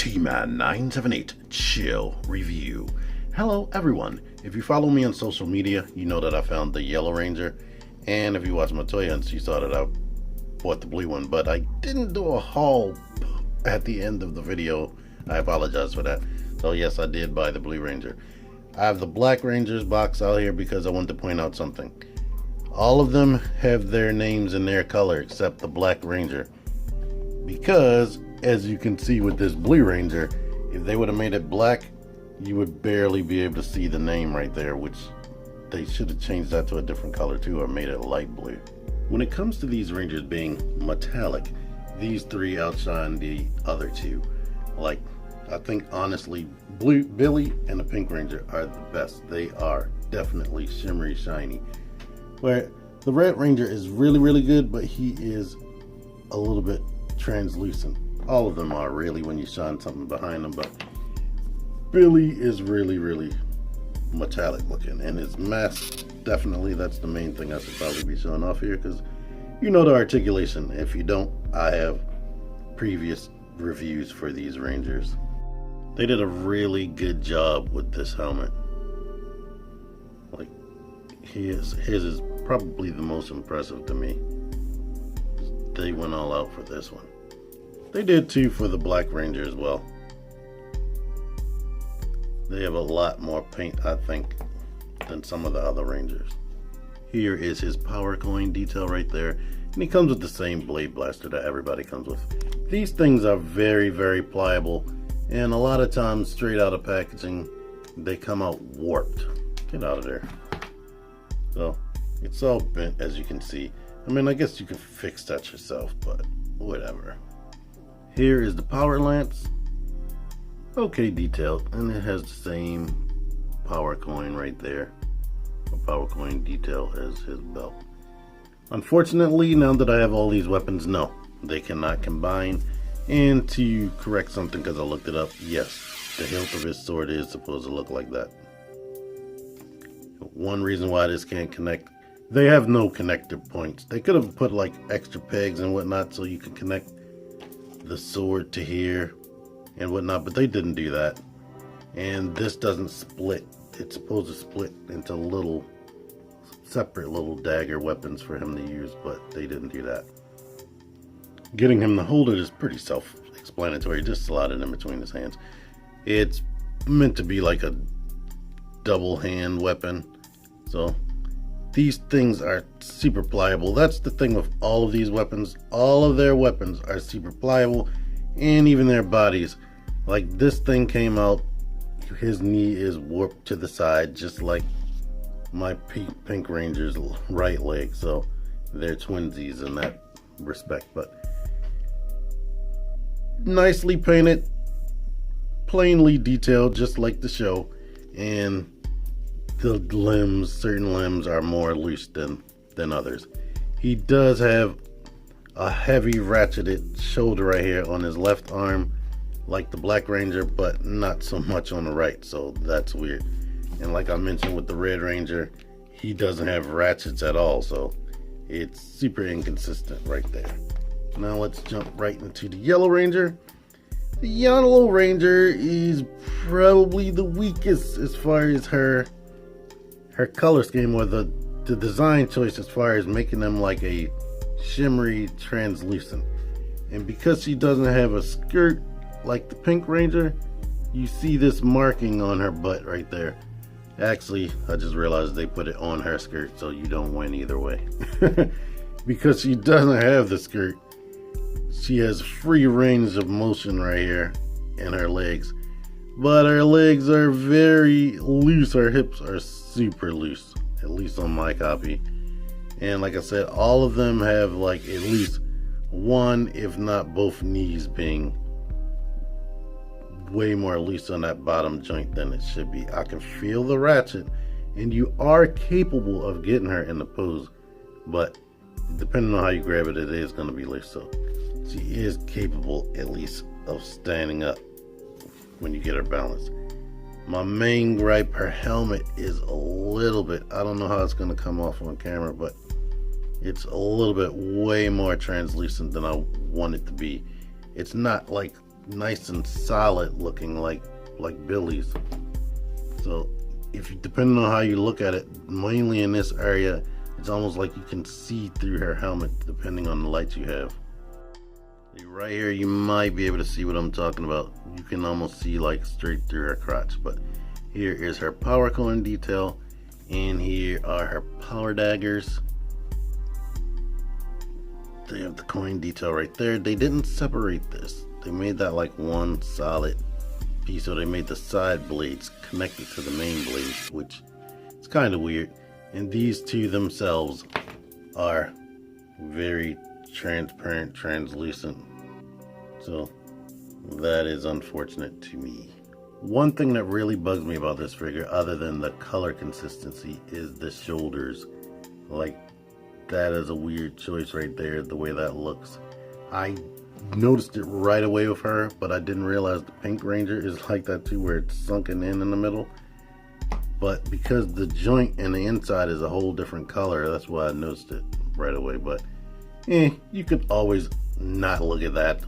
T-Man978 Chill Review. Hello everyone. If you follow me on social media, you know that I found the yellow ranger, and if you watch my toy hunts, you saw that I bought the blue one, but I didn't do a haul at the end of the video. I apologize for that. So yes, I did buy the blue ranger. I have the black rangers box out here because I wanted to point out something. All of them have their names in their color except the black ranger, because as you can see with this blue ranger, if they would have made it black, you would barely be able to see the name right there, which they should have changed that to a different color too, or made it light blue. When it comes to these rangers being metallic, these three outshine the other two. Like, I think honestly, Blue Billy and the Pink Ranger are the best. They are definitely shimmery shiny. Where the Red Ranger is really good, but he is a little bit translucent. All of them are really when you shine something behind them, but Billy is really metallic looking, and his mask, definitely that's the main thing I should probably be showing off here, because you know the articulation. If you don't, I have previous reviews for these rangers. They did a really good job with this helmet. Like, his is probably the most impressive to me. They went all out for this one. They did too for the Black Ranger as well. They have a lot more paint, I think, than some of the other Rangers. Here is his power coin detail right there, and he comes with the same blade blaster that everybody comes with. These things are very pliable, and a lot of times straight out of packaging they come out warped. Get out of there. So it's all bent, as you can see. I mean, I guess you can fix that yourself, but whatever. Here is the power lance. Okay detailed, and it has the same power coin right there. A power coin detail as his belt. Unfortunately, now that I have all these weapons, no, they cannot combine. And to correct something, because I looked it up, yes, the hilt of his sword is supposed to look like that. One reason why this can't connect, they have no connector points. They could have put like extra pegs and whatnot so you can connect the sword to here and whatnot, but they didn't do that. And this doesn't split. It's supposed to split into little separate little dagger weapons for him to use, but they didn't do that. Getting him to hold it is pretty self-explanatory. Just slide it in between his hands. It's meant to be like a double hand weapon, so these things are super pliable. That's the thing with all of these weapons. All of their weapons are super pliable, and even their bodies. Like, this thing came out, his knee is warped to the side, just like my Pink Ranger's right leg. So they're twinsies in that respect, but nicely painted, plainly detailed, just like the show. And the limbs, certain limbs are more loose than others. He does have a heavy ratcheted shoulder right here on his left arm, like the Black Ranger, but not so much on the right, so that's weird. And like I mentioned with the Red Ranger, he doesn't have ratchets at all, so it's super inconsistent right there. Now let's jump right into the Yellow Ranger. The Yellow Ranger is probably the weakest as far as her color scheme, or the design choice, as far as making them like a shimmery translucent. And because she doesn't have a skirt like the Pink Ranger, you see this marking on her butt right there. Actually, I just realized they put it on her skirt, so you don't win either way. Because she doesn't have the skirt, she has free range of motion right here in her legs, but her legs are very loose. Her hips are super loose, at least on my copy. And like I said, all of them have like at least one, if not both knees being way more loose on that bottom joint than it should be. I can feel the ratchet, and you are capable of getting her in the pose, but depending on how you grab it, it is going to be loose. So she is capable at least of standing up when you get her balanced. My main gripe, her helmet is a little bit, I don't know how it's going to come off on camera, but it's a little bit way more translucent than I want it to be. It's not like nice and solid looking like Billy's. So depending on how you look at it, mainly in this area, it's almost like you can see through her helmet depending on the lights you have. Right here you might be able to see what I'm talking about. You can almost see like straight through her crotch, but here is her power coin detail, and here are her power daggers. They have the coin detail right there. They didn't separate this. They made that like one solid piece, so they made the side blades connected to the main blade, which is kind of weird. And these two themselves are very transparent, translucent. So that is unfortunate to me. One thing that really bugs me about this figure, other than the color consistency, is the shoulders. Like, that is a weird choice right there, the way that looks. I noticed it right away with her, but I didn't realize the Pink Ranger is like that too, where it's sunken in the middle. But because the joint and the inside is a whole different color, that's why I noticed it right away. But you could always not look at that.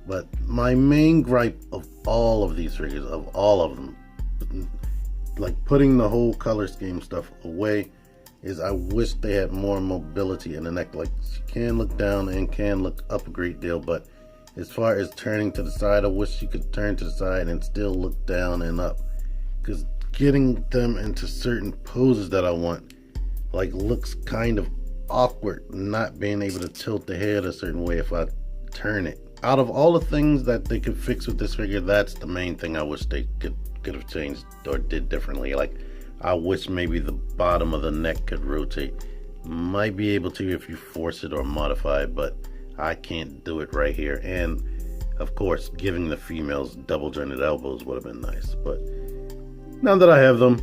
But my main gripe of all of these figures, of all of them, like putting the whole color scheme stuff away, is I wish they had more mobility in the neck. Like, she can look down and can look up a great deal, but as far as turning to the side, I wish she could turn to the side and still look down and up. Because getting them into certain poses that I want, like, looks kind of awkward, not being able to tilt the head a certain way if I turn it. Out of all the things that they could fix with this figure, that's the main thing I wish they could have changed or did differently. Like, I wish maybe the bottom of the neck could rotate. Might be able to if you force it or modify it, but I can't do it right here. And of course, giving the females double jointed elbows would have been nice. But now that I have them,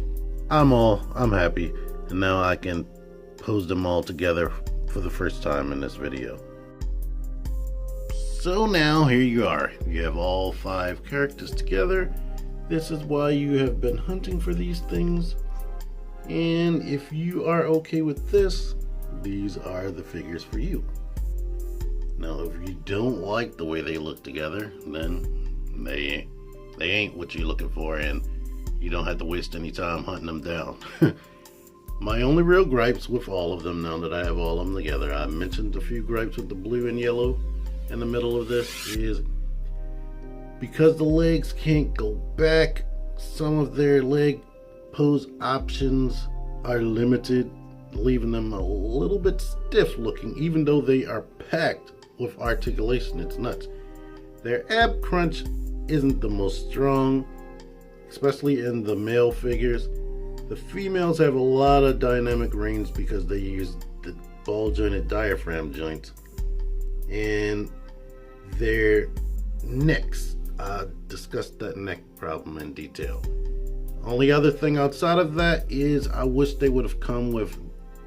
I'm happy. And now I can pose them all together for the first time in this video. So now here you are. You have all 5 characters together. This is why you have been hunting for these things. And if you are okay with this, these are the figures for you. Now, if you don't like the way they look together, then they ain't what you're looking for, and you don't have to waste any time hunting them down. My only real gripes with all of them, now that I have all of them together, I mentioned a few gripes with the blue and yellow in the middle of this, is because the legs can't go back, some of their leg pose options are limited, leaving them a little bit stiff looking, even though they are packed with articulation. It's nuts. Their ab crunch isn't the most strong, especially in the male figures. The females have a lot of dynamic range because they use the ball jointed diaphragm joints. And their necks, I discussed that neck problem in detail. Only other thing outside of that is I wish they would have come with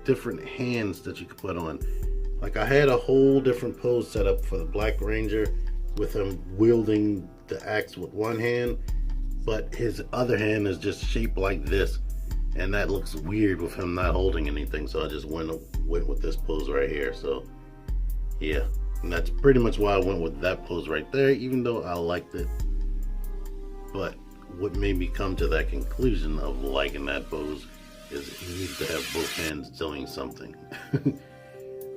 different hands that you could put on. Like, I had a whole different pose set up for the Black Ranger with him wielding the axe with one hand, but his other hand is just shaped like this, and that looks weird with him not holding anything, so I just went with this pose right here. So yeah, and that's pretty much why I went with that pose right there, even though I liked it. But what made me come to that conclusion of liking that pose is he needs to have both hands doing something.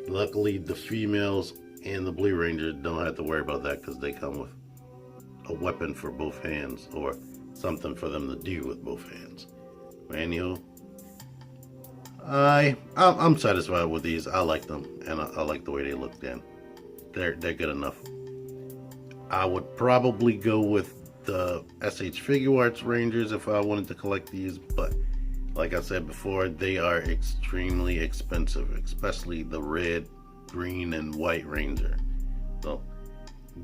Luckily, the females and the Blue Ranger don't have to worry about that because they come with a weapon for both hands, or something for them to do with both hands. But anyhow, I'm satisfied with these. I like them, and I like the way they look. Then they're good enough. I would probably go with the SH Figure Arts Rangers if I wanted to collect these, but like I said before, they are extremely expensive, especially the red, green, and white Ranger. So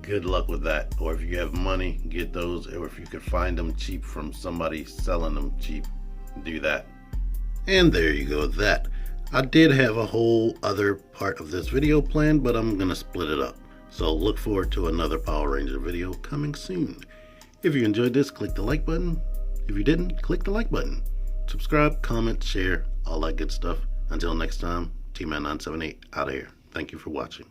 good luck with that. Or if you have money, get those, or if you could find them cheap from somebody selling them cheap, do that. And there you go, that. I did have a whole other part of this video planned, but I'm gonna split it up. So look forward to another Power Ranger video coming soon. If you enjoyed this, click the like button. If you didn't, click the like button. Subscribe, comment, share, all that good stuff. Until next time, T-Man978 out of here. Thank you for watching.